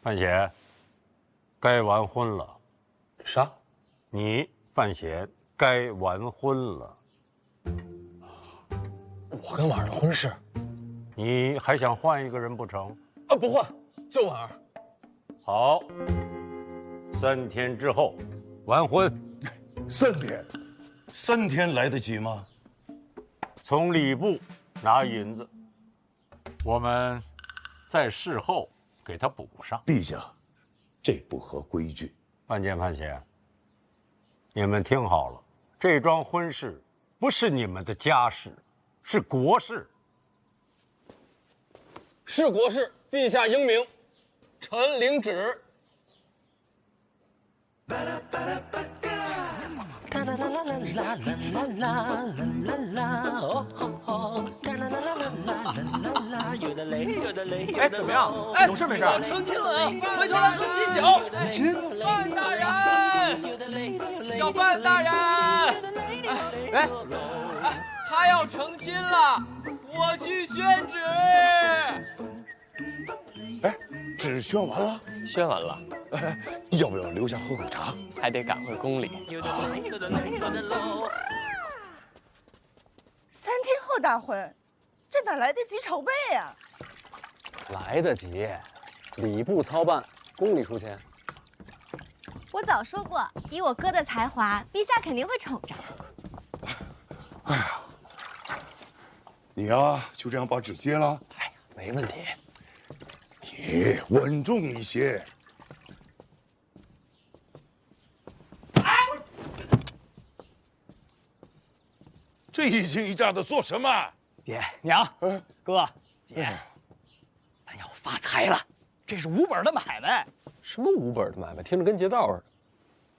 范闲，该完婚了。啥？你范闲该完婚了。我跟婉儿的婚事？你还想换一个人不成？啊，不换，就婉儿。好，3天之后完婚。3天来得及吗？从礼部拿银子，我们在事后给他补上。陛下，这不合规矩。范建、范闲，你们听好了，这桩婚事不是你们的家事，是国事。是国事，陛下英明，臣领旨。哎，怎么样？有事没事？成亲了，回头来喝喜酒。成亲？范大人，小范大人，哎，他要成亲了，我去宣旨。哎，纸宣完了？宣完了，要不要留下喝口茶？还得赶回宫里。3天后大婚，这哪来得及筹备呀？来得及，礼部操办，宫里出钱。我早说过，以我哥的才华，陛下肯定会宠着。哎呀，你呀，就这样把纸接了？哎呀，没问题。你稳重一些。这一惊一乍的做什么？爹娘，哥姐，咱要发财了，这是无本的买卖。什么无本的买卖，听着跟劫道似的。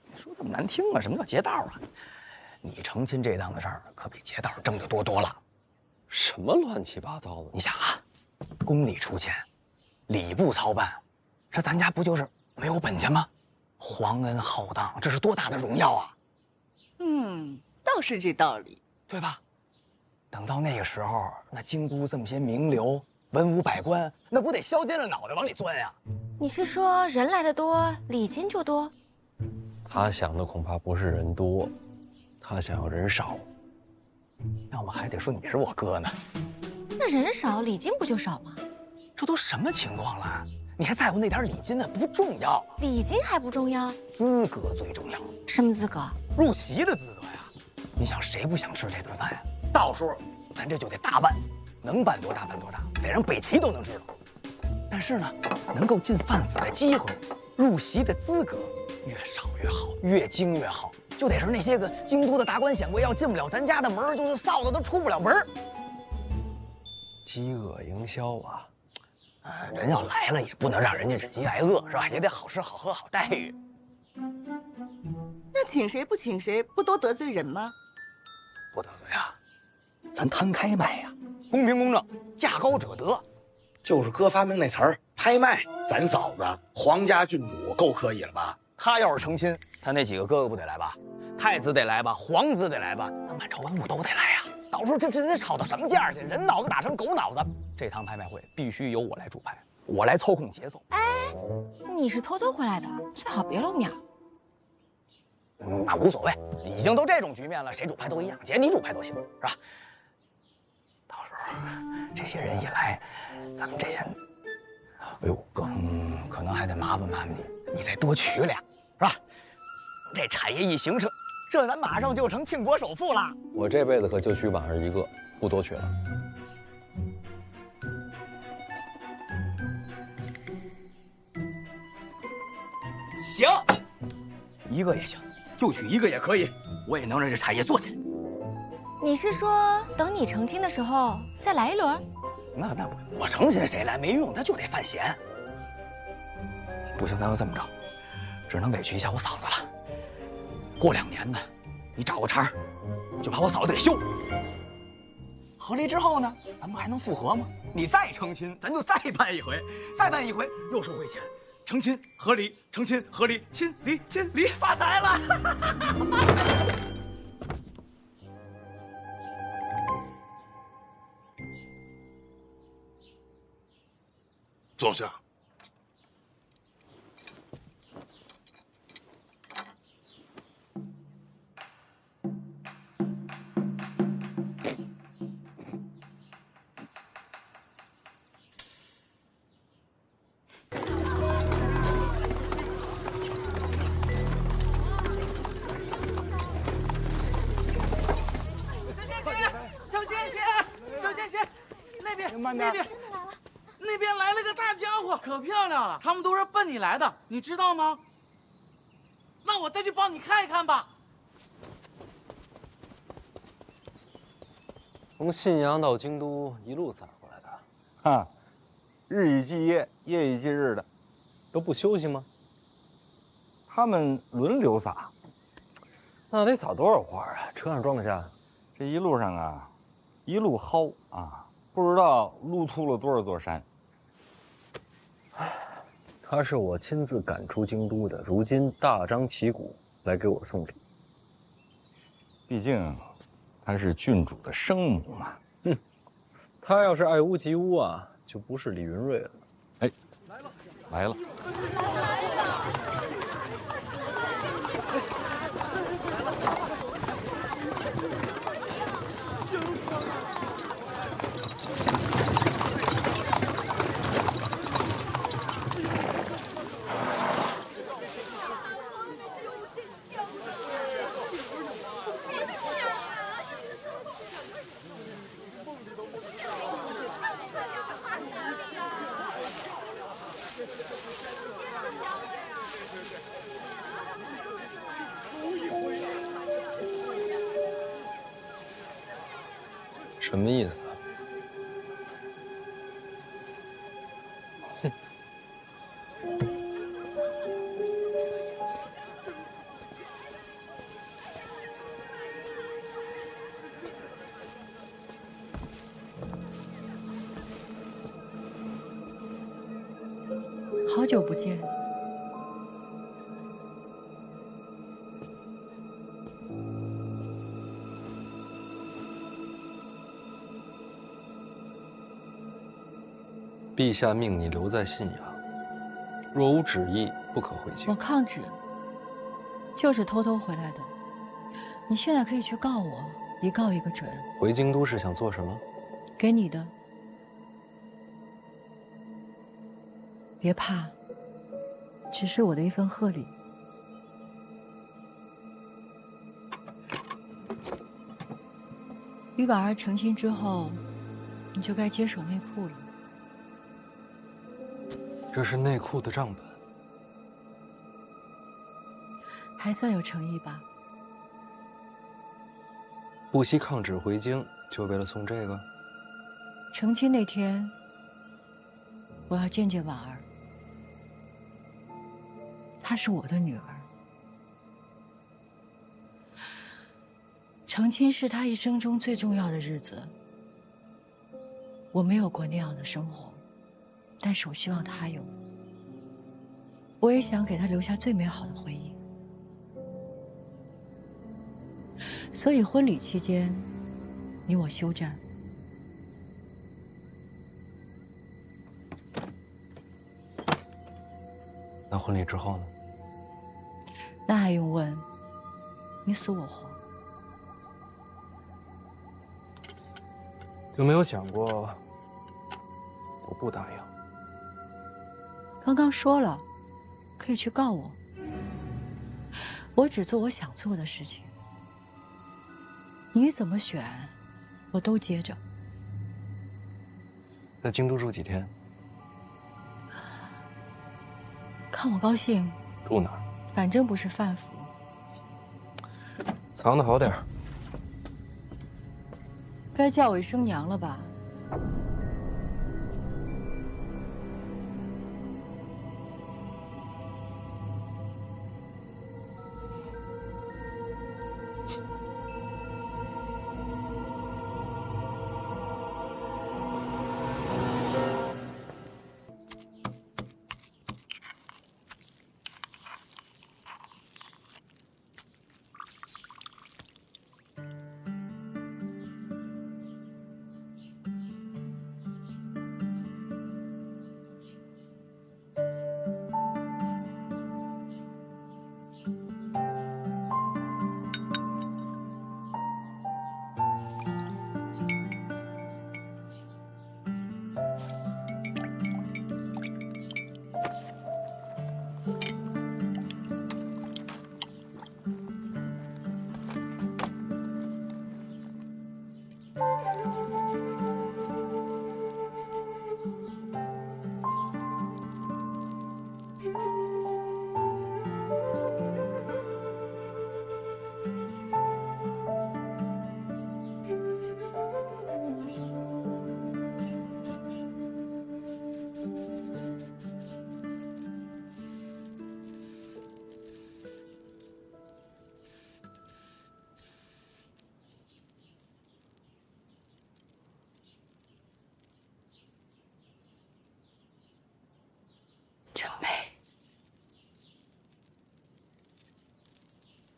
你说这么难听啊？什么叫劫道啊？你成亲这档子事儿，可比劫道挣得多了。什么乱七八糟的？你想啊，宫里出钱，礼部操办，这咱家不就是没有本钱吗？皇恩浩荡，这是多大的荣耀啊！倒是这道理。对吧？等到那个时候，那京都这么些名流、文武百官，那不得削尖了脑袋往里钻呀？你是说人来的多，礼金就多？他想的恐怕不是人多，他想要人少。要么还得说你是我哥呢。那人少，礼金不就少吗？这都什么情况了？你还在乎那点礼金呢？不重要，礼金还不重要，资格最重要。什么资格？入席的资格呀！你想谁不想吃这顿饭呀？到时候咱这就得大办，能办多大办多大，得让北齐都能知道。但是呢，能够进范府的机会，入席的资格越少越好，越精越好。就得是那些个京都的达官显贵，要进不了咱家的门，就是臊子都出不了门。饥饿营销啊！人要来了，也不能让人家忍饥挨饿，是吧？也得好吃好喝好待遇。那请谁不请谁，不都得罪人吗？不得罪啊，咱摊开卖呀，公平公正，价高者得。就是哥发明那词儿拍卖，咱嫂子皇家郡主够可以了吧？他要是成亲，他那几个哥哥不得来吧？太子得来吧？皇子得来吧？那满朝文武都得来呀！到时候这得吵到什么价去？人脑子打成狗脑子！这趟拍卖会必须由我来主拍，我来操控节奏。哎，你是偷偷回来的，最好别露面。那无所谓，已经都这种局面了，谁主拍都一样，姐你主拍都行，是吧？到时候这些人一来，咱们这些，哎呦哥，可能还得麻烦你，你再多娶俩，是吧？这产业一形成，这咱马上就成庆国首富了。我这辈子可就娶婉儿一个，不多娶了。行，一个也行。就娶一个也可以，我也能让这产业做起来。你是说等你成亲的时候再来一轮？那不，我成亲谁来没用，他就得范闲。不行，咱就这么着，只能委屈一下我嫂子了。过2年呢，你找个茬儿，就把我嫂子给休了。和离之后呢，咱们还能复合吗？你再成亲，咱就再办一回，再办一回又收回钱。成亲合理，成亲合理，亲离亲离，发财了！坐下。那边来了个大家伙，可漂亮了。他们都是奔你来的，你知道吗？那我再去帮你看一看吧。从信阳到京都一路散过来的，哈，日以继夜，夜以继日的，都不休息吗？他们轮流撒。那得撒多少花啊？车上装得下？这一路上啊，一路薅啊，不知道撸秃了多少座山。他是我亲自赶出京都的，如今大张旗鼓来给我送礼。毕竟，她是郡主的生母嘛。他要是爱屋及乌啊，就不是李云瑞了。哎，来了。什么意思啊？好久不见。陛下命你留在信阳，若无旨意，不可回京。我抗旨，就是偷偷回来的。你现在可以去告我，一告一个准。回京都是想做什么？给你的。别怕，只是我的一份贺礼。与婉儿成亲之后，你就该接手内库了。这是内库的账本，还算有诚意吧？不惜抗旨回京，就为了送这个？成亲那天，我要见见婉儿。她是我的女儿。成亲是她一生中最重要的日子。我没有过那样的生活，但是我希望她有。我也想给她留下最美好的回忆。所以婚礼期间，你我休战。那婚礼之后呢？那还用问？你死我活。就没有想过我不答应？刚刚说了，可以去告我。我只做我想做的事情。你怎么选，我都接着。在京都住几天？看我高兴。住哪儿？反正不是范府。藏得好点儿。该叫我一声娘了吧？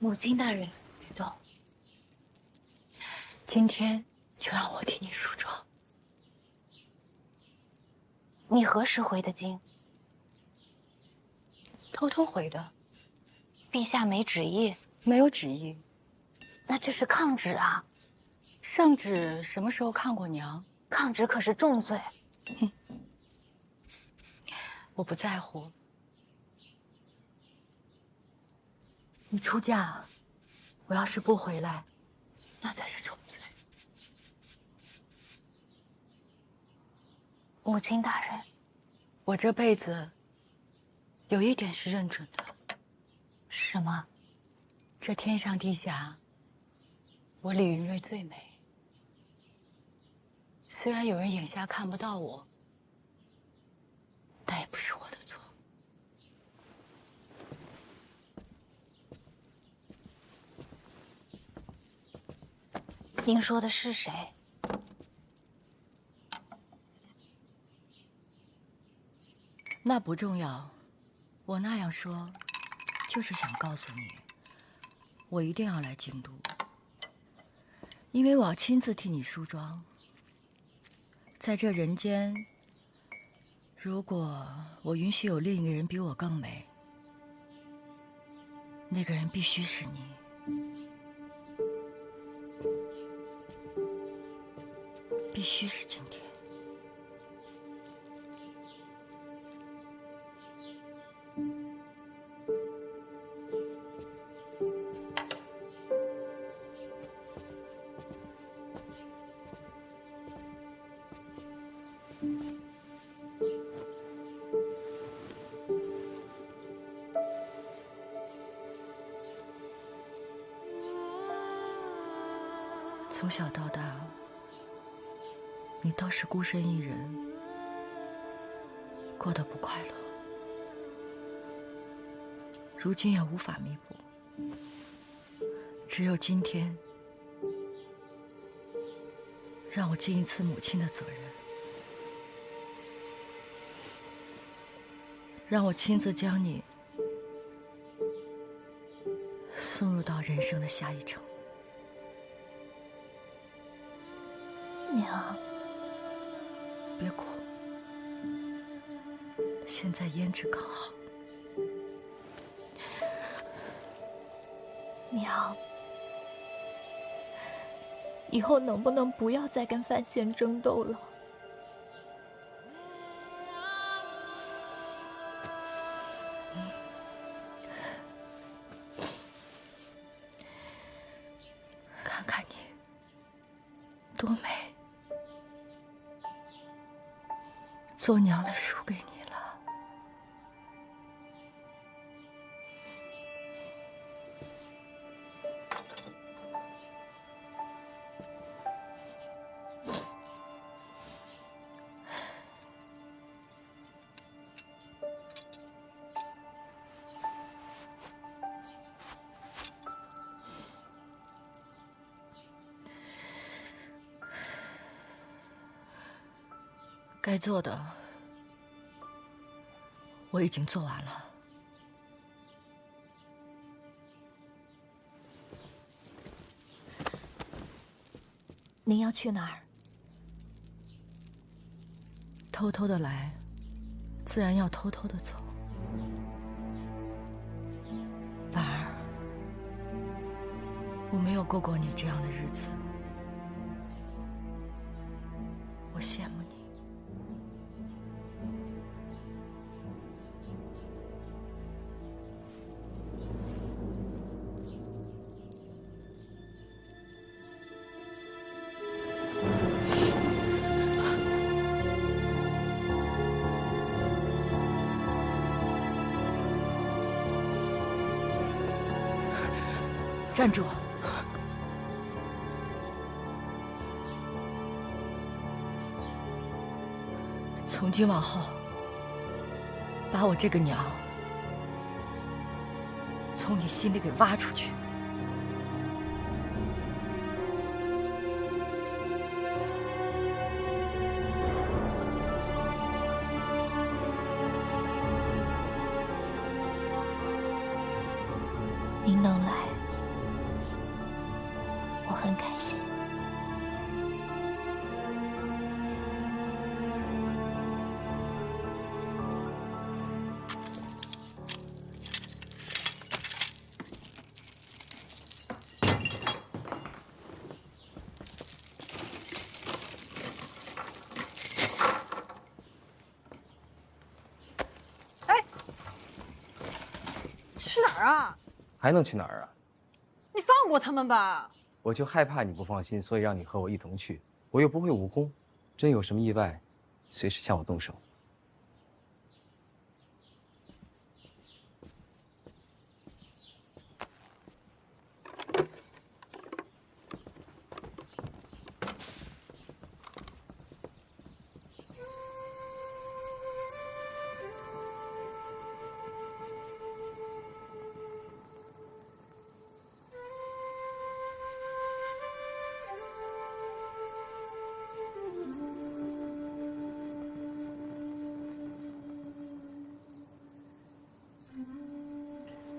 母亲大人，别动。今天就让我替你梳妆。你何时回的京？偷偷回的。陛下没旨意？没有旨意。那这是抗旨啊！上旨什么时候抗过娘？抗旨可是重罪。哼，我不在乎。你出嫁，我要是不回来，那才是重罪。母亲大人，我这辈子有一点是认准的。什么？这天上地下，我李云瑞最美。虽然有人眼下看不到我，但也不是我的错。您说的是谁？那不重要，我那样说，就是想告诉你，我一定要来京都，因为我要亲自替你梳妆。在这人间，如果我允许有另一个人比我更美，那个人必须是你。必须是今天。从小到大，你都是孤身一人，过得不快乐，如今也无法弥补。只有今天，让我尽一次母亲的责任，让我亲自将你送入到人生的下一程。娘，别哭，现在胭脂刚好。娘，以后能不能不要再跟范闲争斗了？看看你，多美！做娘的输给你了。该做的我已经做完了。您要去哪儿？偷偷的来，自然要偷偷的走。婉儿，我没有过过你这样的日子，我羡慕你。站住！从今往后，把我这个娘从你心里给挖出去。您能来，儿啊？还能去哪儿啊？你放过他们吧。我就害怕你不放心，所以让你和我一同去。我又不会武功，真有什么意外，随时向我动手。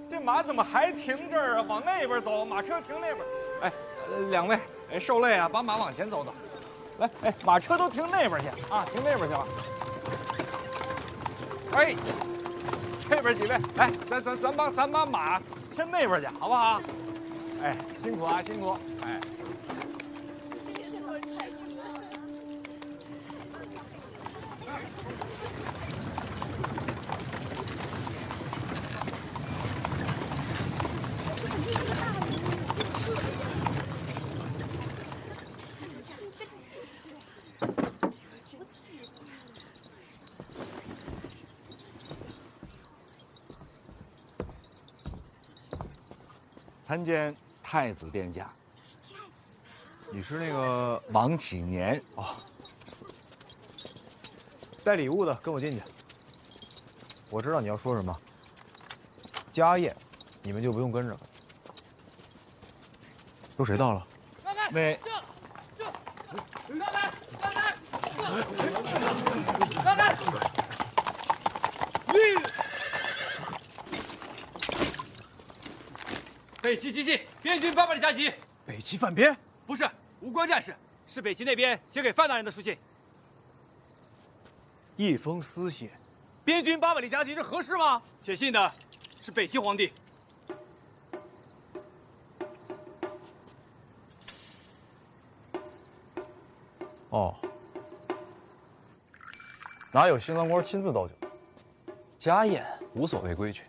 这马怎么还停这儿啊？往那边走，马车停那边。哎，两位，哎，受累啊，把马往前走走。来，哎，马车都停那边去啊，停那边去了。哎，这边几位，来，咱把马牵那边去，好不好？哎，辛苦啊，辛苦。哎。参见太子殿下。你是那个王启年哦？带礼物的，跟我进去。我知道你要说什么。家宴，你们就不用跟着了。都谁到了？那。北齐奇信，边军800里加急。北齐犯边？不是，无关战事，是北齐那边写给范大人的书信。一封私信，边军800里加急是合适吗？写信的是北齐皇帝。哦，哪有新郎官亲自倒酒？家宴无所谓规矩。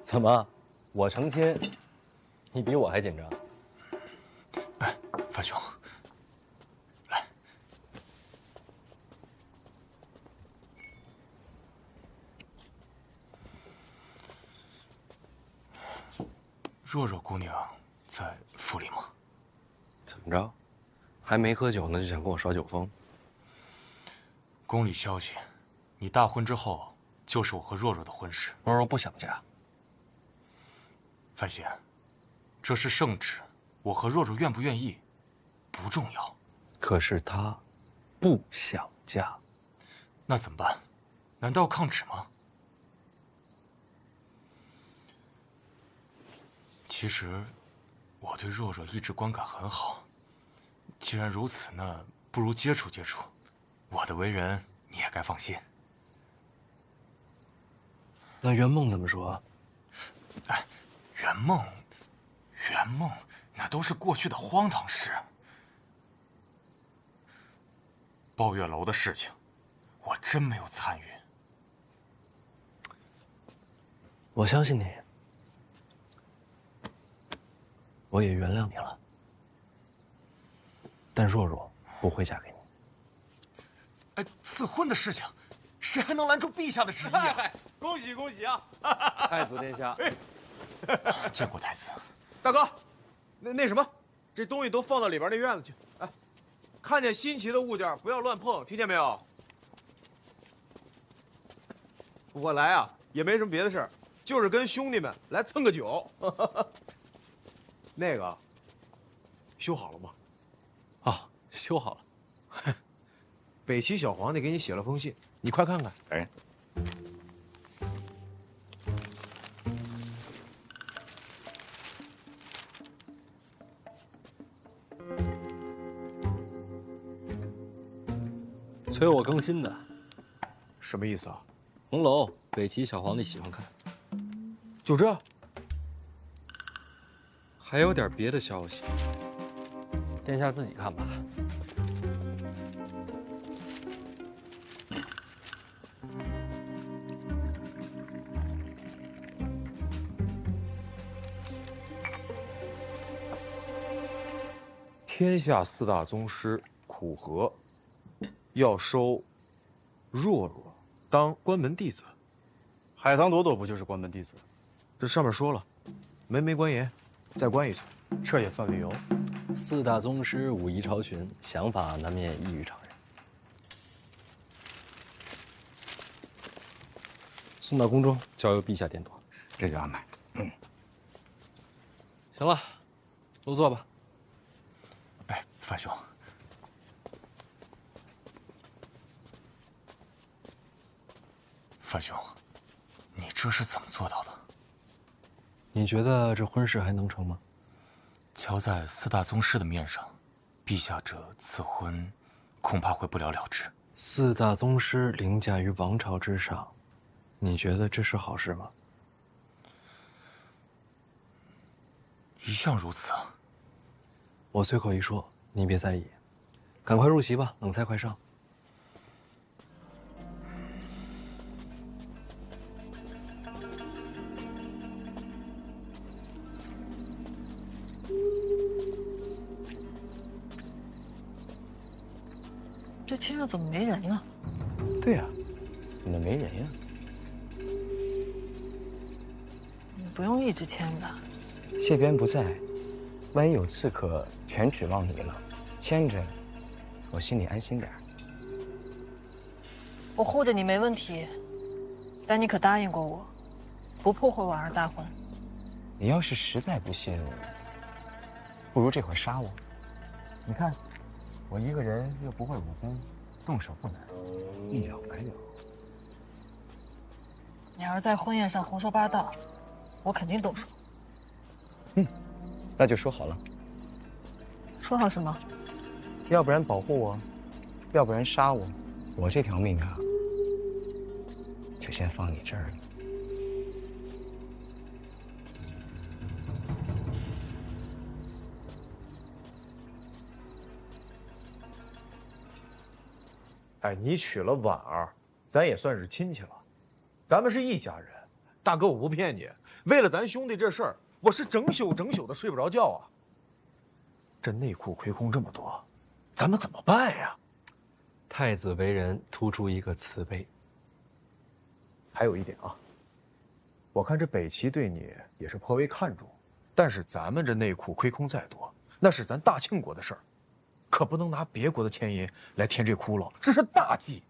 怎么，我成亲，你比我还紧张？哎，范兄，来，若若姑娘在府里吗？怎么着，还没喝酒呢就想跟我耍酒疯？宫里消息，你大婚之后就是我和若若的婚事。若若不想嫁。范闲，这是圣旨，我和若若愿不愿意不重要。可是她不想嫁，那怎么办？难道要抗旨吗？其实，我对若若一直观感很好。既然如此，那不如接触接触。我的为人你也该放心。那圆梦怎么说？哎，圆梦，那都是过去的荒唐事。抱月楼的事情，我真没有参与。我相信你，我也原谅你了。但若若不会嫁给你。哎，赐婚的事情，谁还能拦住陛下的旨意啊？恭喜恭喜啊！太子殿下，见过太子。大哥，那什么，这东西都放到里边那院子去。哎，看见新奇的物件不要乱碰，听见没有？我来啊，也没什么别的事儿，就是跟兄弟们来蹭个酒。那个，修好了吗？啊，修好了。北齐小皇帝给你写了封信，你快看看。哎，催我更新的。什么意思啊？红楼，北齐小皇帝喜欢看。就这？还有点别的消息，殿下自己看吧。天下4大宗师苦荷要收若若当关门弟子。海棠朵朵不就是关门弟子？这上面说了，门没关严，再关一岁。这也算理由。 4大宗师武艺超群，想法难免异于常人。送到宫中，交由陛下典妥。这就安排。行了，入座吧。哎，范兄，范兄，你这是怎么做到的？你觉得这婚事还能成吗？ 瞧在4大宗师的面上，陛下这此婚恐怕会不了了之。4大宗师凌驾于王朝之上，你觉得这是好事吗？一向如此啊。我随口一说，你别在意。赶快入席吧，冷菜快上。这亲热怎么没人呢？对呀，怎么没人呀？你不用一直牵着。谢边不在，万一有刺客全指望你了，牵着，我心里安心点。我护着你没问题，但你可答应过我，不破坏婉儿大婚。你要是实在不信，不如这会儿杀我。你看。 我一个人又不会武功，动手不难，一了百了。你要是在婚宴上胡说八道，我肯定动手。那就说好了。说好什么？要不然保护我，要不然杀我。我这条命啊，就先放你这儿了。哎，你娶了婉儿，咱也算是亲戚了，咱们是一家人。大哥，我不骗你，为了咱兄弟这事儿，我是整宿的睡不着觉啊。这内库亏空这么多，咱们怎么办呀？太子为人突出一个慈悲。还有一点啊，我看这北齐对你也是颇为看重，但是咱们这内库亏空再多，那是咱大庆国的事儿。 可不能拿别国的钱银来填这窟窿，这是大忌。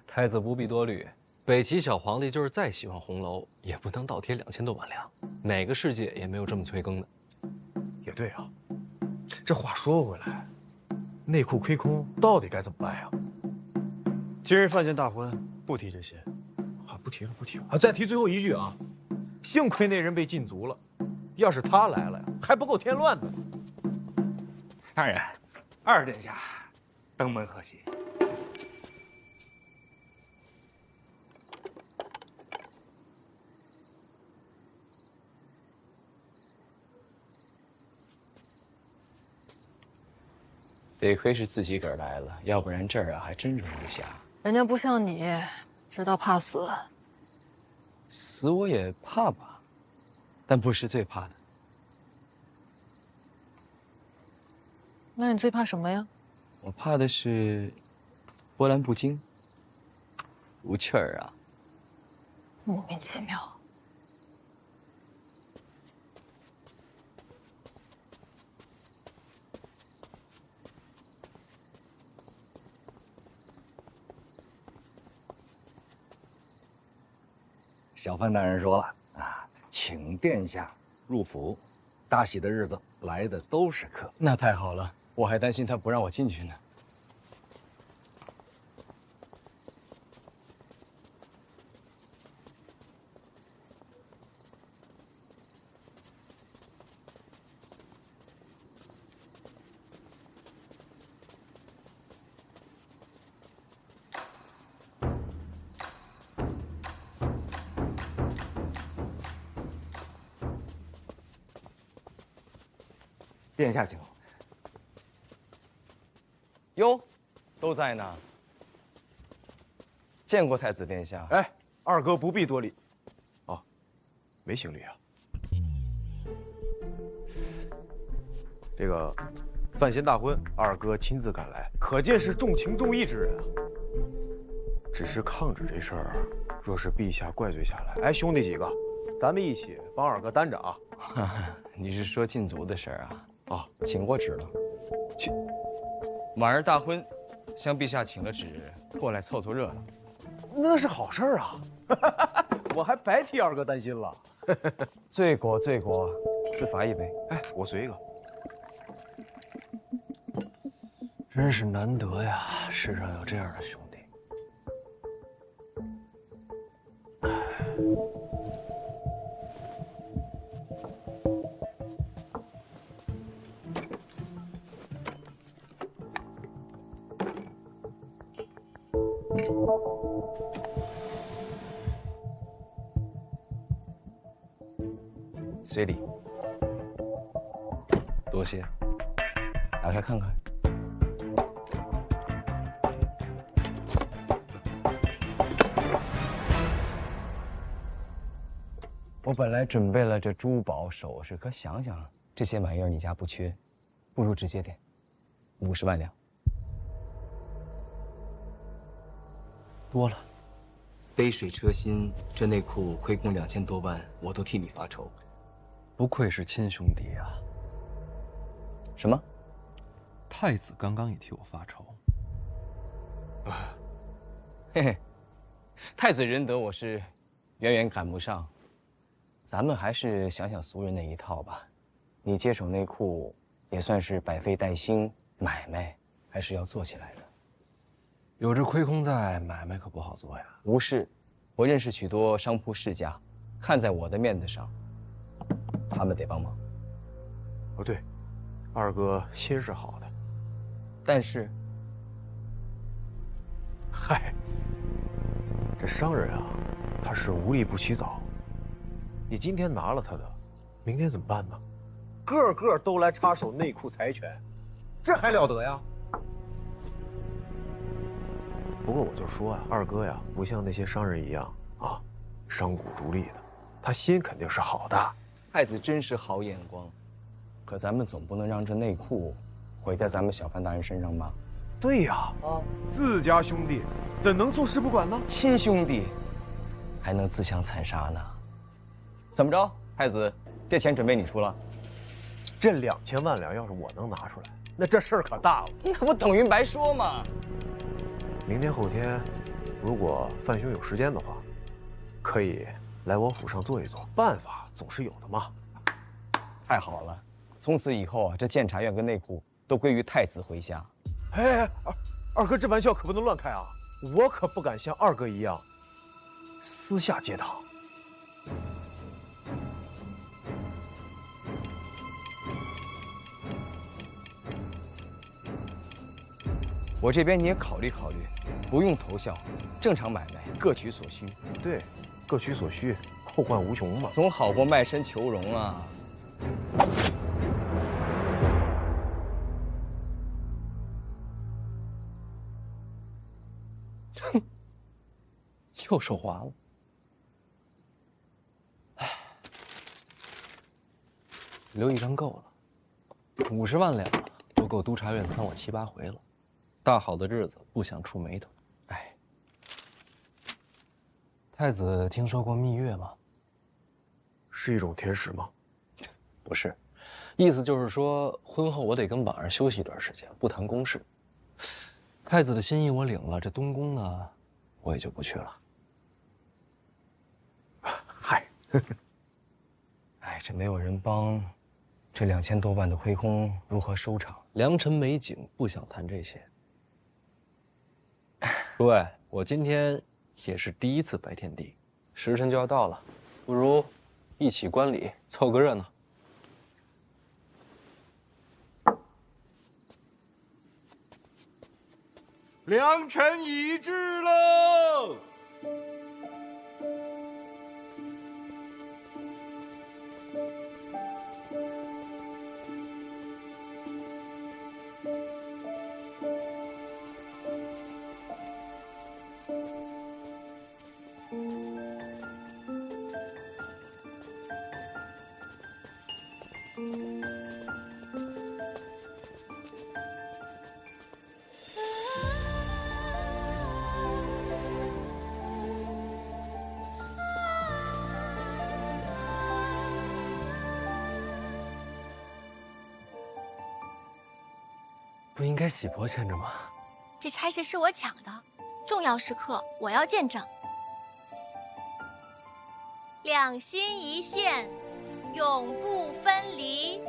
太子不必多虑，北齐小皇帝就是再喜欢红楼，也不能倒贴2000多万两，哪个世界也没有这么催更的。也对啊，这话说回来，内库亏空到底该怎么办呀？今日范县大婚，不提这些。啊，不提了啊！再提最后一句啊，幸亏那人被禁足了，要是他来了呀，还不够添乱的。大人。 二殿下，登门贺喜。得亏是自己个儿来了，要不然这儿啊还真容不下。人家不像你，知道怕死。死我也怕吧，但不是最怕的。 那你最怕什么呀？我怕的是波澜不惊，无趣儿啊！莫名其妙。小范大人说了啊，请殿下入府，大喜的日子来的都是客。那太好了。 我还担心他不让我进去呢。殿下请。 哟，都在呢。见过太子殿下。哎，二哥不必多礼。哦，没行礼啊。这个，范闲大婚，二哥亲自赶来，可见是重情重义之人啊。只是抗旨这事儿，若是陛下怪罪下来，哎，兄弟几个，咱们一起帮二哥担着啊。你是说禁足的事儿啊？啊，请过旨了。婉儿大婚，向陛下请了旨，过来凑凑热闹。那是好事儿啊，我还白替二哥担心了。罪过罪过，自罚一杯。哎，我随一个。真是难得呀，世上有这样的兄弟。随礼。多谢。打开看看。我本来准备了这珠宝首饰，可想想这些玩意儿你家不缺，不如直接点，50万两。多了。杯水车薪，这内裤亏空2000多万，我都替你发愁。不愧是亲兄弟呀！什么？太子刚刚也替我发愁。嘿嘿，太子仁德我是远远赶不上。咱们还是想想俗人那一套吧。你接手内裤也算是百废待兴，买卖还是要做起来的。有这亏空在，买卖可不好做呀。无事，我认识许多商铺世家，看在我的面子上，他们得帮忙。哦，对，二哥心是好的，但是，嗨，这商人啊，他是无利不起早。你今天拿了他的，明天怎么办呢？个个都来插手内裤财权，这还了得呀？不过我就说啊，二哥呀，不像那些商人一样啊，商贾逐利的，他心肯定是好的。太子真是好眼光，可咱们总不能让这内裤毁在咱们小范大人身上吧？对呀，自家兄弟怎能坐视不管呢？亲兄弟还能自相残杀呢？怎么着，太子，这钱准备你出了？这2000万两要是我能拿出来，那这事儿可大了。那不等于白说吗？明天后天，如果范兄有时间的话，可以来我府上坐一坐。办法总是有的嘛。太好了，从此以后啊，这监察院跟内库都归于太子麾下。哎，二哥这玩笑可不能乱开啊！我可不敢像二哥一样私下结党。我这边你也考虑考虑，不用投效，正常买卖，各取所需。对，各取所需，后患无穷嘛。总好过卖身求荣啊。哼，又手滑了。唉，留一张够了，50万两都够督察院参我7、8回了。大好的日子不想触霉头。哎，太子听说过蜜月吗？是一种甜食吗？不是，意思就是说婚后我得跟婉儿休息一段时间，不谈公事。太子的心意我领了，这东宫呢，我也就不去了。嗨，哎，这没有人帮，这2000多万的亏空如何收场？良辰美景，不想谈这些。诸位，我今天也是第一次拜天地，时辰就要到了，不如一起观礼，凑个热闹。良辰已至喽！不应该喜婆牵着吗？这差事是我抢的，重要时刻我要见证。两心一线，永不分离。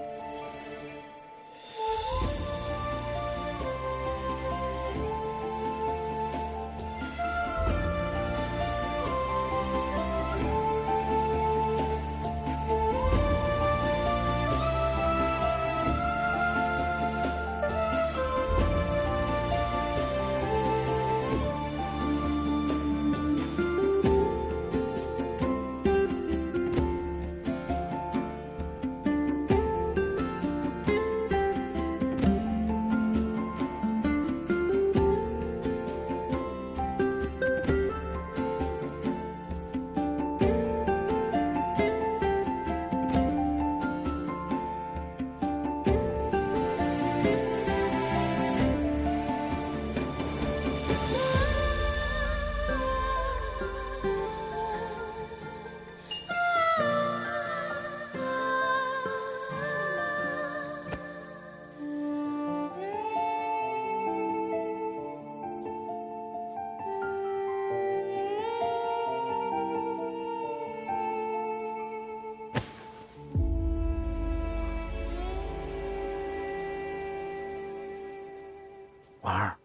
婉儿，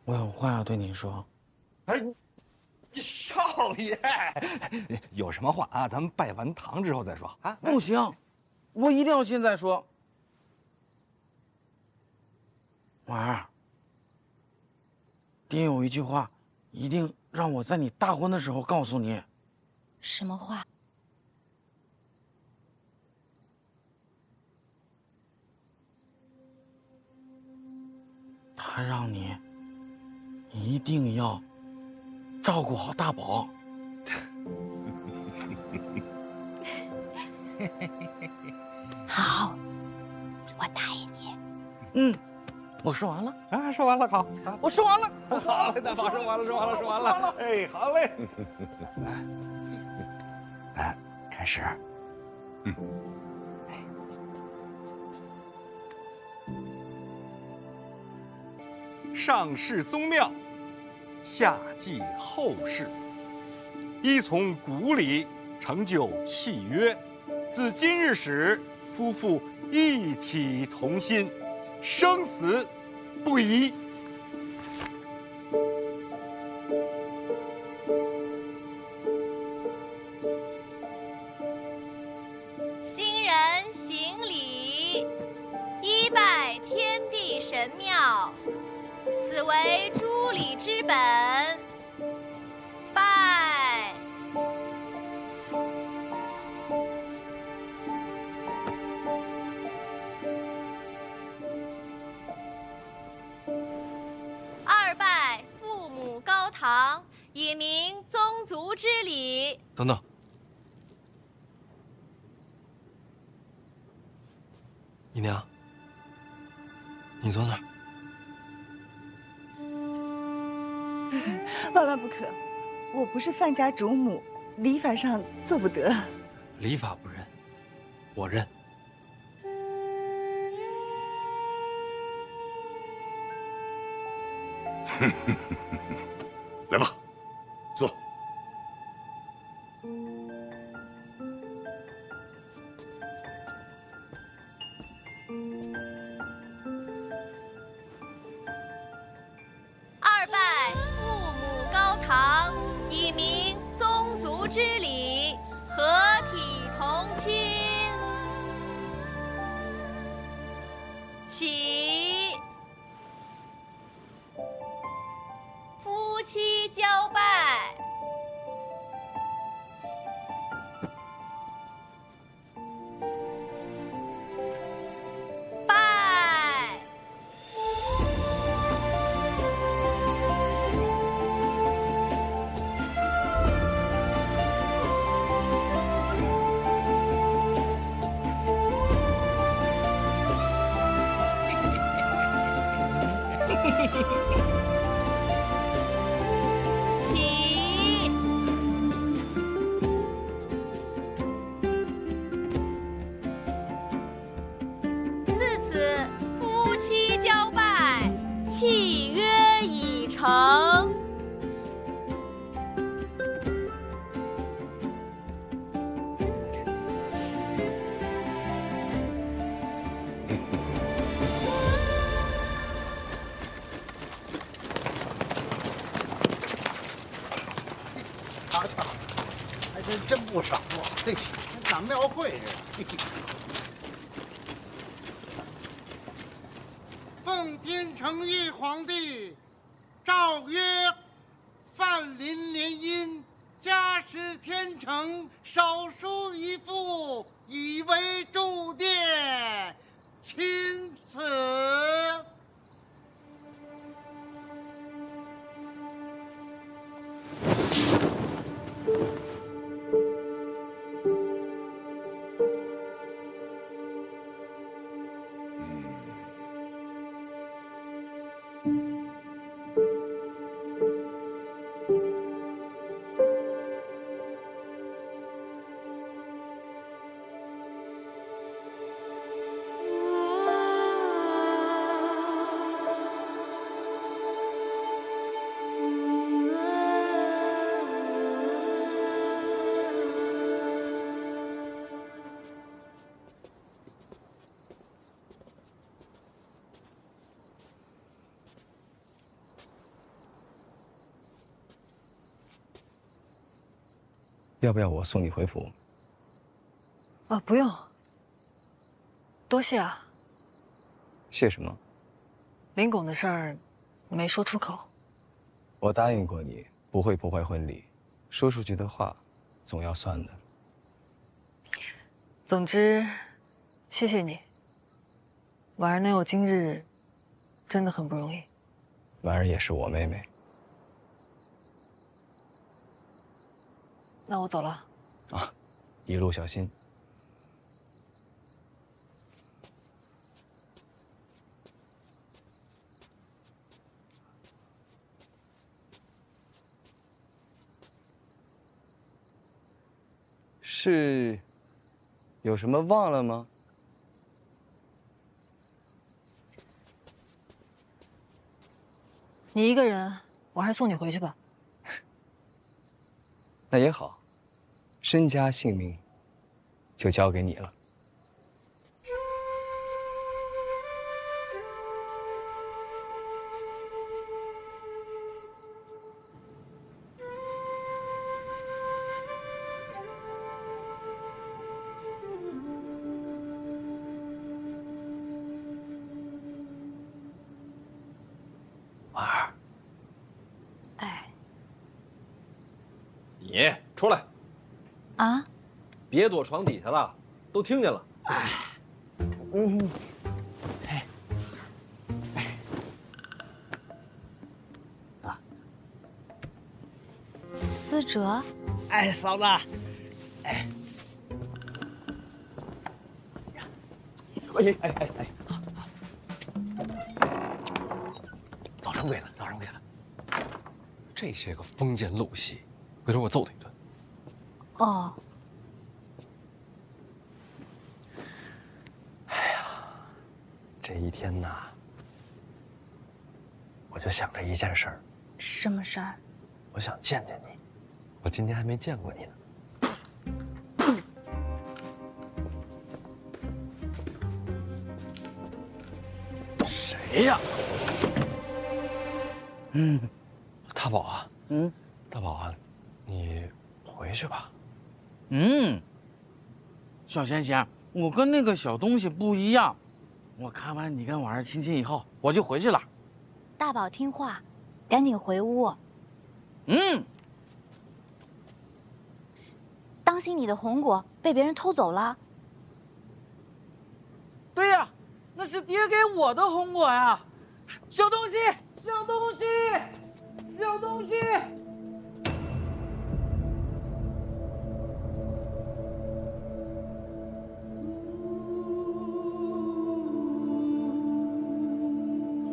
我有话要对你说。哎，少爷，有什么话啊？咱们拜完堂之后再说啊。不行，我一定要现在说。婉儿，爹有一句话，一定让我在你大婚的时候告诉你。什么话？他让你一定要照顾好大宝。好，我答应你。嗯，我说完了啊，说完了，好，我说完了，我说好嘞，大宝，说完了，说完了，说完了，哎，好嘞。来，开始。上至宗庙，下济后事，依从古礼，成就契约。自今日始，夫妇一体同心，生死不移。新人行礼，一拜天地神庙，此为诸礼之本。拜。二拜父母高堂，以明宗族之礼。等等，姨娘，你坐那儿。万万不可！我不是范家主母，礼法上做不得。礼法不认，我认。来吧，坐。二拜父母高堂，以明宗族之礼，合体同亲。起，夫妻交拜。拜。起，自此夫妻交拜。已成。瞧瞧，还真不少啊！嘿，跟咱庙会似的。嘿嘿。奉天承运皇帝诏曰：范林联姻，家师天成，手书一副，以为铸殿，钦此。要不要我送你回府？啊，不用，多谢啊。谢什么？林拱的事儿没说出口。我答应过你，不会破坏婚礼，说出去的话，总要算的。总之，谢谢你。婉儿能有今日，真的很不容易。婉儿也是我妹妹。那我走了。啊，一路小心。是有什么忘了吗？你一个人，我还是送你回去吧。那也好，身家性命就交给你了。婉儿，哎，你出来。啊！别躲床底下了，都听见了。思哲，哎，嫂子，哎，哎，早上柜子，早上柜子。这些个封建陋习，回头我揍他一顿。哦，这一天呐，我就想着一件事儿。什么事儿？我想见见你，我今天还没见过你呢。谁呀？大宝啊，大宝啊，你回去吧。小贤贤，我跟那个小东西不一样，我看完你跟婉儿亲亲以后，我就回去了。大宝听话，赶紧回屋。当心你的红果被别人偷走了。对呀，那是爹给我的红果呀！小东西，小东西，小东西！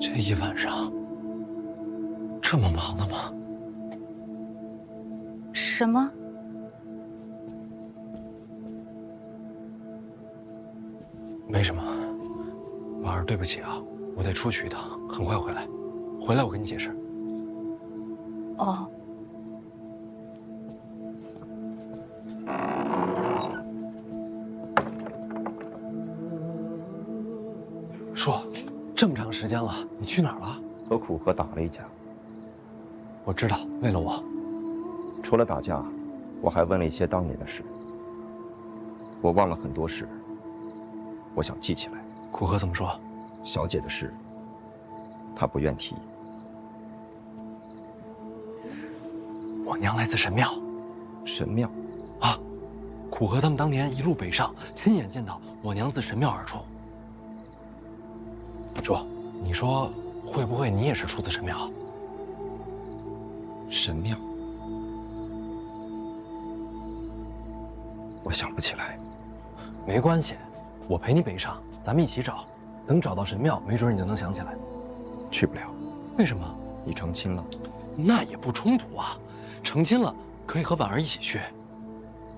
这一晚上这么忙的吗？什么？没什么，婉儿，对不起啊，我得出去一趟，很快回来。回来我跟你解释。哦。叔，这么长时间了，你去哪儿了？和苦荷打了一架。我知道，为了我。除了打架，我还问了一些当年的事。我忘了很多事，我想记起来。苦荷怎么说？小姐的事，她不愿提。我娘来自神庙。神庙？啊，苦荷他们当年一路北上，亲眼见到我娘自神庙而出。叔，你说会不会你也是出自神庙？神庙？我想不起来。没关系，我陪你北上，咱们一起找。等找到神庙，没准你就能想起来。去不了。为什么？你成亲了。那也不冲突啊，成亲了可以和婉儿一起去。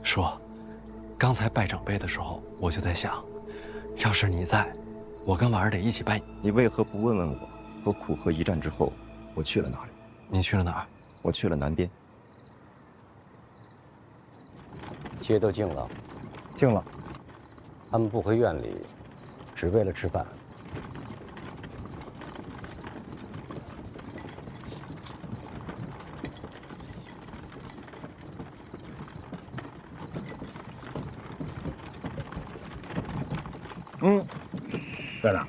叔，刚才拜长辈的时候，我就在想，要是你在，我跟婉儿得一起拜。你为何不问问我？和苦荷一战之后，我去了哪里？你去了哪儿？我去了南边。街都静了。静了。他们不回院里，只为了吃饭。在哪？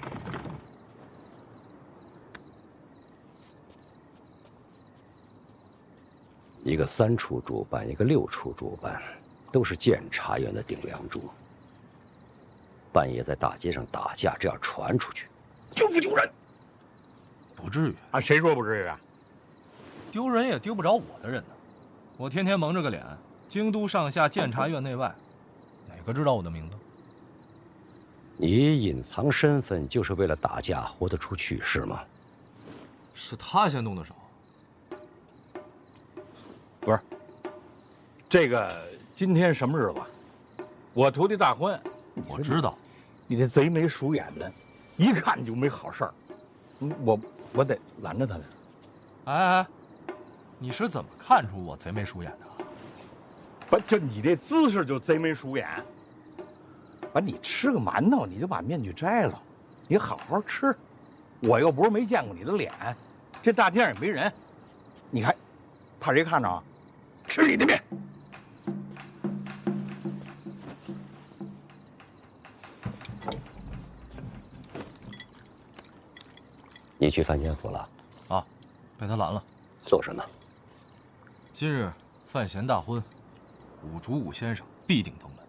一个3处主办，一个6处主办，都是监察院的顶梁柱。半夜在大街上打架，这样传出去，丢不丢人？不至于啊，谁说不至于啊？丢人也丢不着我的人呢。我天天蒙着个脸，京都上下监察院内外，哪个知道我的名字？你隐藏身份就是为了打架豁得出去是吗？是他先动的手。不是，这个今天什么日子？我徒弟大婚。我知道，你这贼眉鼠眼的，一看就没好事儿。我得拦着他呢。哎，你是怎么看出我贼眉鼠眼的？不，就你这姿势就贼眉鼠眼。把你吃个馒头，你就把面具摘了，你好好吃。我又不是没见过你的脸，这大街上也没人，你还怕谁看着啊？吃你的面。你去范监府了？啊，被他拦了。做什么？今日范闲大婚，武竹武先生必定登门。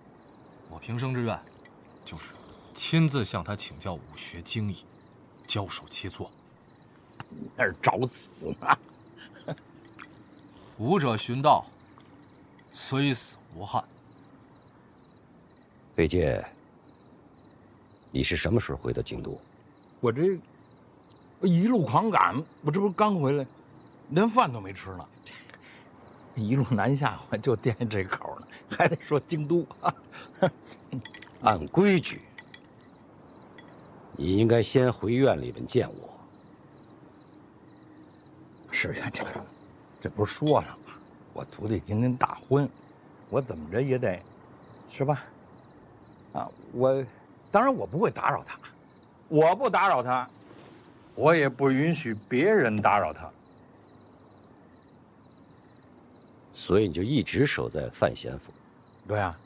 我平生之愿，就是亲自向他请教武学精艺，教授切磋。那是找死呢！武者寻道，虽死无憾。北界，你是什么时候回的京都？我这一路狂赶，我这不是刚回来，连饭都没吃呢。一路南下，我就惦记这口呢，还得说京都。按规矩，你应该先回院里面见我。是呀，这不是说了吗？我徒弟今天大婚，我怎么着也得，是吧？啊，当然我不会打扰他，我不打扰他，我也不允许别人打扰他。所以你就一直守在范闲府。对啊，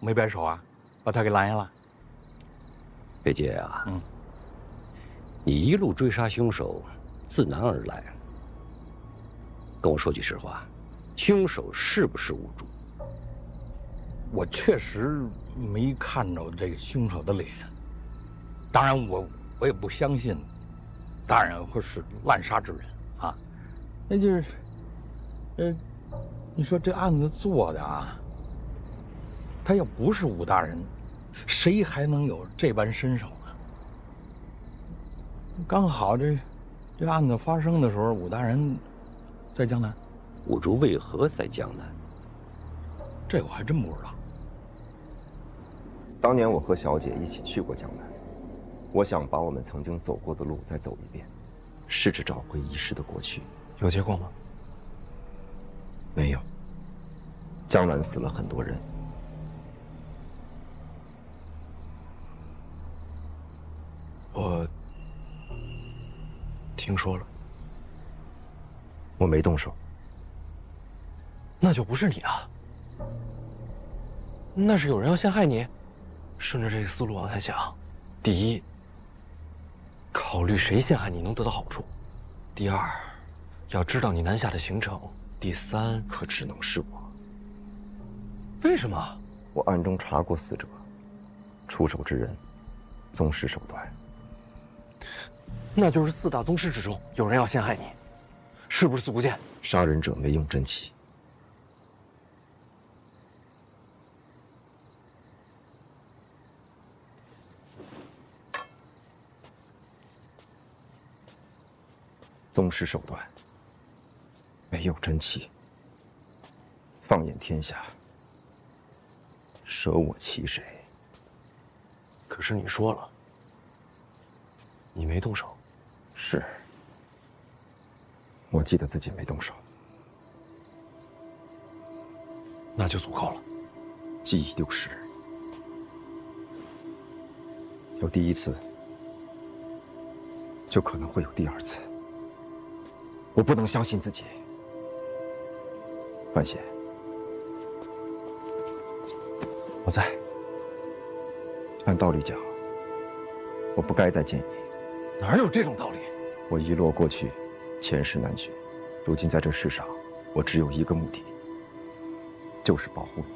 没摆手啊，把他给拦下了。北界啊，你一路追杀凶手，自南而来。跟我说句实话，凶手是不是武竹？我确实没看着这个凶手的脸，当然我也不相信大人会是滥杀之人啊。那就是，你说这案子做的啊，他要不是武大人，谁还能有这般身手呢？刚好这案子发生的时候，武大人在江南。武竹为何在江南？这我还真不知道。当年我和小姐一起去过江南，我想把我们曾经走过的路再走一遍。试着找回遗失的过去。有结果吗？没有。江南死了很多人。我听说了。我没动手。那就不是你啊。那是有人要陷害你。顺着这个思路往下想，第一，考虑谁陷害你能得到好处；第二，要知道你南下的行程；第三，可只能是我。为什么？我暗中查过死者，出手之人，宗师手段。那就是4大宗师之中有人要陷害你，是不是四姑剑？杀人者没用真气。宗师手段，没有真气。放眼天下，舍我其谁？可是你说了，你没动手。是，我记得自己没动手。那就足够了。记忆丢失，有第一次，就可能会有第二次。我不能相信自己。范闲，我在。按道理讲，我不该再见你。哪有这种道理？我遗落过去，前世难寻。如今在这世上，我只有一个目的，就是保护你。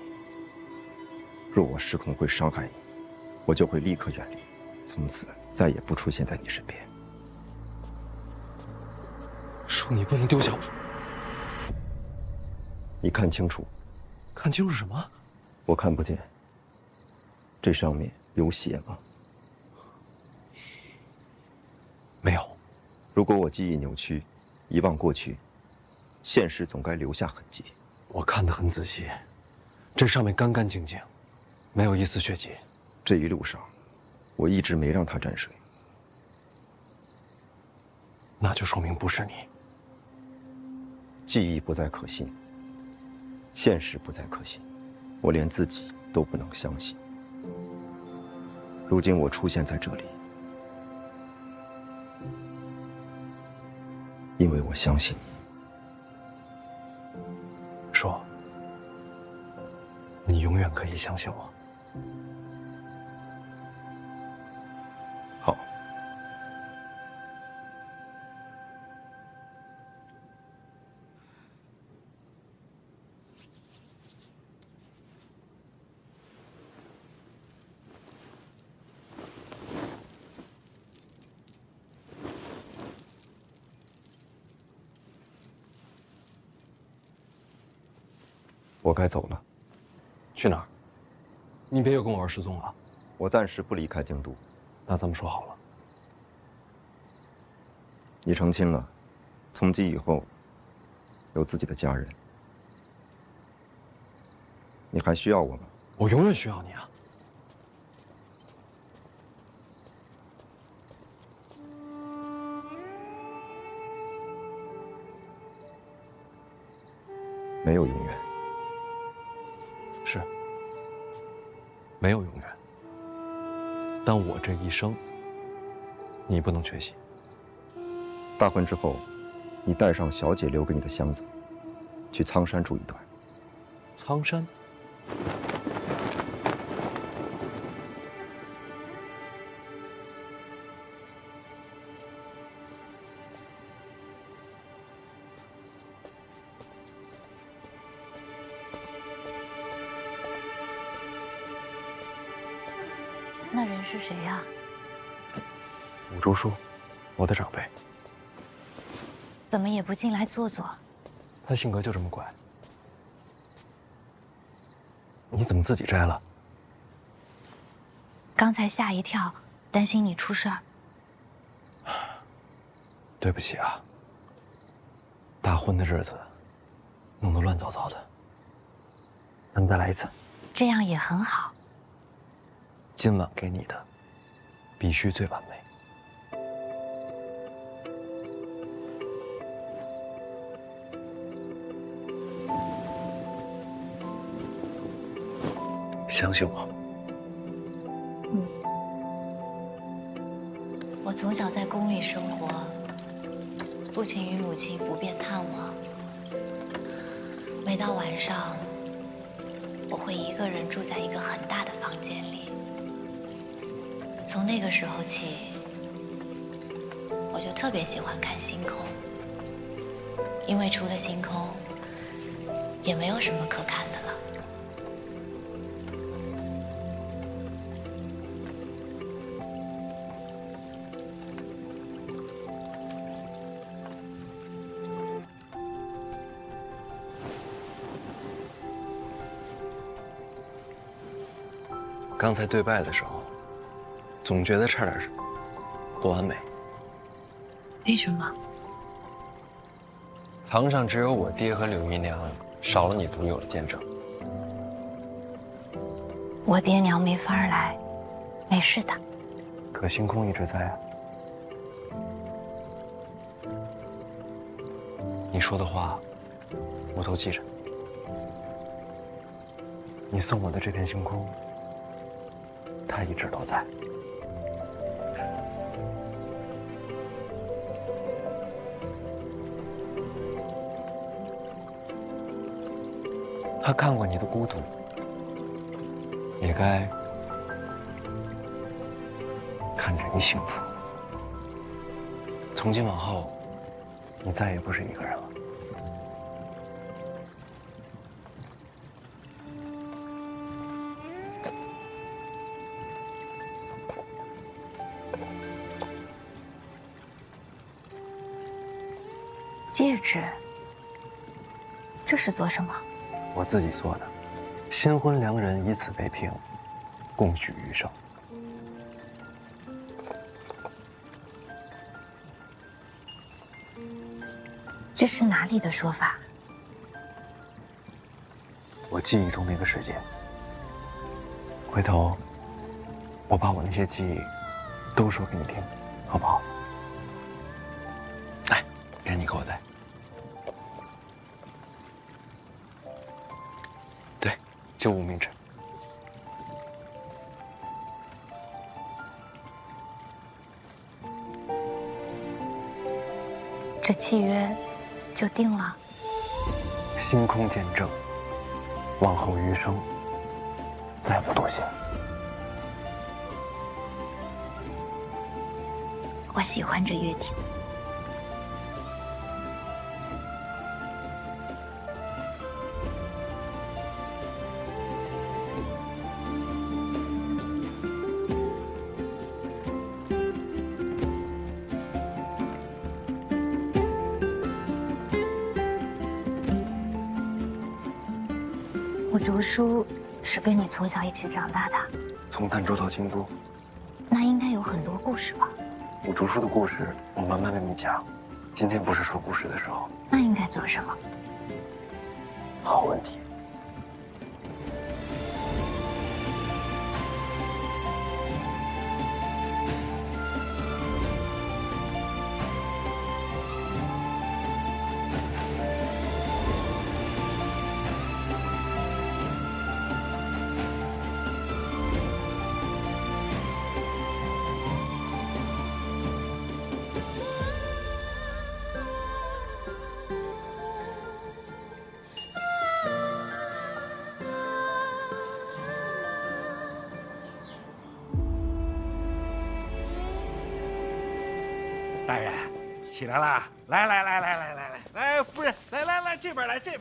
若我失控会伤害你，我就会立刻远离，从此再也不出现在你身边。叔，你不能丢下我。你看清楚。看清楚什么？我看不见。这上面有血吗？没有。如果我记忆扭曲，遗忘过去，现实总该留下痕迹。我看得很仔细，这上面干干净净，没有一丝血迹。这一路上，我一直没让它沾水。那就说明不是你。记忆不再可信，现实不再可信，我连自己都不能相信。如今我出现在这里，因为我相信你。说，你永远可以相信我。好。我该走了。去哪儿？你别又跟我玩失踪了。我暂时不离开京都。那咱们说好了。你成亲了，从今以后有自己的家人。你还需要我吗？我永远需要你啊。没有永远。是，没有永远。但我这一生，你不能缺席。大婚之后，你带上小姐留给你的箱子，去苍山住一段。苍山？那人是谁呀？武竹叔，我的长辈。怎么也不进来坐坐？他性格就这么怪。你怎么自己摘了？刚才吓一跳，担心你出事儿。对不起啊，大婚的日子弄得乱糟糟的。咱们再来一次。这样也很好。今晚给你的，必须最完美。相信我。我从小在宫里生活，父亲与母亲不便探望。每到晚上，我会一个人住在一个很大的房间里。从那个时候起，我就特别喜欢看星空，因为除了星空，也没有什么可看的了。刚才对拜的时候，总觉得差点不完美。为什么？堂上只有我爹和柳姨娘，少了你独有的见证。我爹娘没法来，没事的。可星空一直在啊。你说的话，我都记着。你送我的这片星空，它一直都在。他看过你的孤独，也该看着你幸福。从今往后，你再也不是一个人了。戒指，这是做什么？我自己做的，新婚良人以此为凭，共许余生。这是哪里的说法？我记忆中那个世界。回头，我把我那些记忆都说给你听，好不好？来，给你口袋。对，就无名指。这契约就定了。星空见证，往后余生再不多行。我喜欢这约定。我竹叔是跟你从小一起长大的，从儋州到京都，那应该有很多故事吧？我竹叔的故事，我慢慢为你讲。今天不是说故事的时候。那应该做什么？好问题。大人，起来啦！来，夫人，来，这边来，这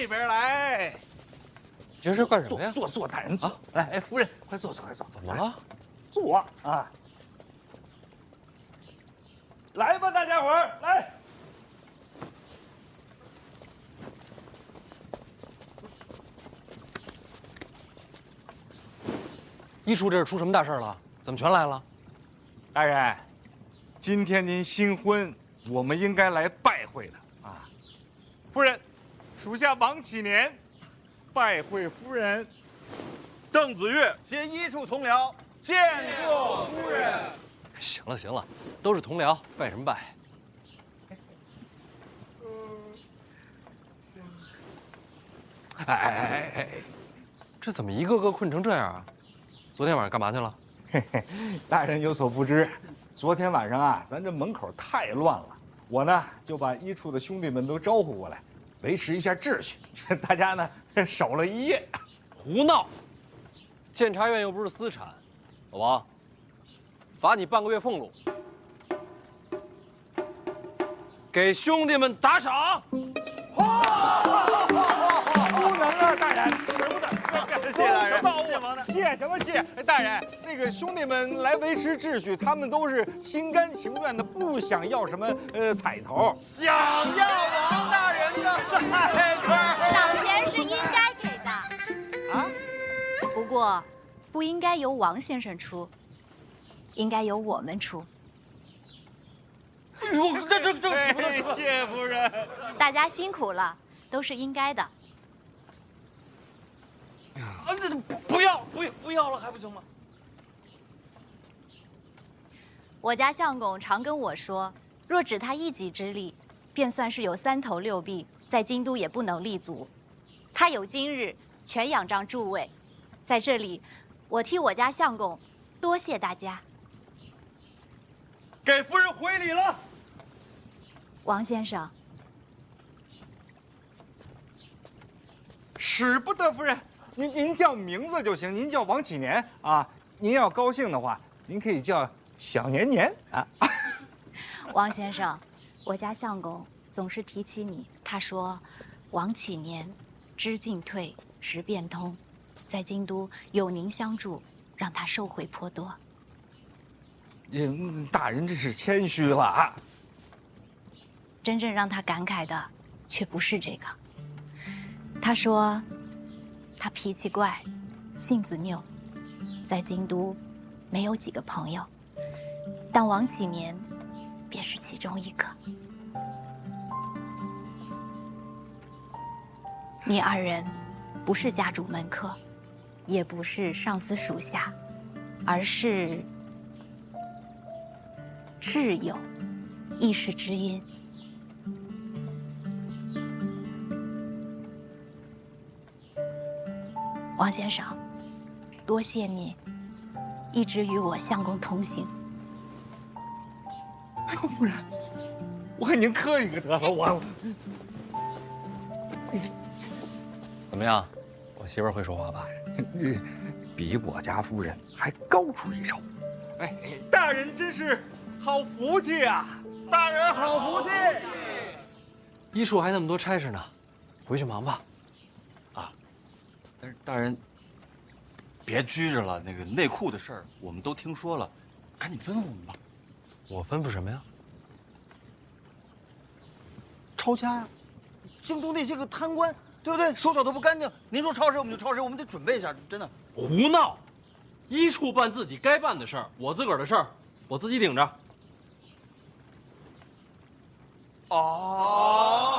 边来。你这是干什么呀？坐，大人坐。来，夫人，快坐。怎么了？坐啊！来吧，大家伙儿，来。一叔，这是出什么大事了？怎么全来了？大人，今天您新婚，我们应该来拜会的啊。夫人，属下王启年，拜会夫人。邓子越携一处同僚见过夫人。行了，都是同僚，拜什么拜？哎，这怎么一个个困成这样啊？昨天晚上干嘛去了？嘿嘿，大人有所不知，昨天晚上啊，咱这门口太乱了，我呢就把一处的兄弟们都招呼过来，维持一下秩序。大家呢守了一夜。胡闹！监察院又不是私产，老王，罚你半个月俸禄，给兄弟们打赏。不能啊，大人，使不得。谢大人，谢王大，谢什么谢？大人，那个兄弟们来维持秩序，他们都是心甘情愿的，不想要什么彩头。想要王大人的彩头，赏钱是应该给的啊，不过不应该由王先生出，应该由我们出。哎呦，这，谢夫人，大家辛苦了，都是应该的。啊，这不要了，还不行吗？我家相公常跟我说，若只他一己之力，便算是有3头6臂，在京都也不能立足。他有今日，全仰仗诸位。在这里，我替我家相公多谢大家。给夫人回礼了。王先生，使不得，夫人。您叫名字就行，您叫王启年啊。您要高兴的话，您可以叫小年年啊。王先生，我家相公总是提起你，他说，王启年知进退，识变通，在京都有您相助，让他受惠颇多。大人真是谦虚了啊。真正让他感慨的，却不是这个。他说，他脾气怪，性子拗，在京都没有几个朋友，但王启年便是其中一个。你2人不是家主门客，也不是上司属下，而是挚友，亦是知音。王先生，多谢你一直与我相公同行。夫人，我跟您客气可得了，我怎么样？我媳妇儿会说话吧？比我家夫人还高出一筹。哎，大人真是好福气啊！大人好福气。医术还那么多差事呢，回去忙吧。但是大人，别拘着了，那个内库的事儿我们都听说了，赶紧吩咐我们吧。我吩咐什么呀？抄家呀！京都那些个贪官，对不对？手脚都不干净。您说抄谁我们就抄谁，我们得准备一下，真的。胡闹！医处办自己该办的事儿，我自个儿的事儿，我自己顶着。哦。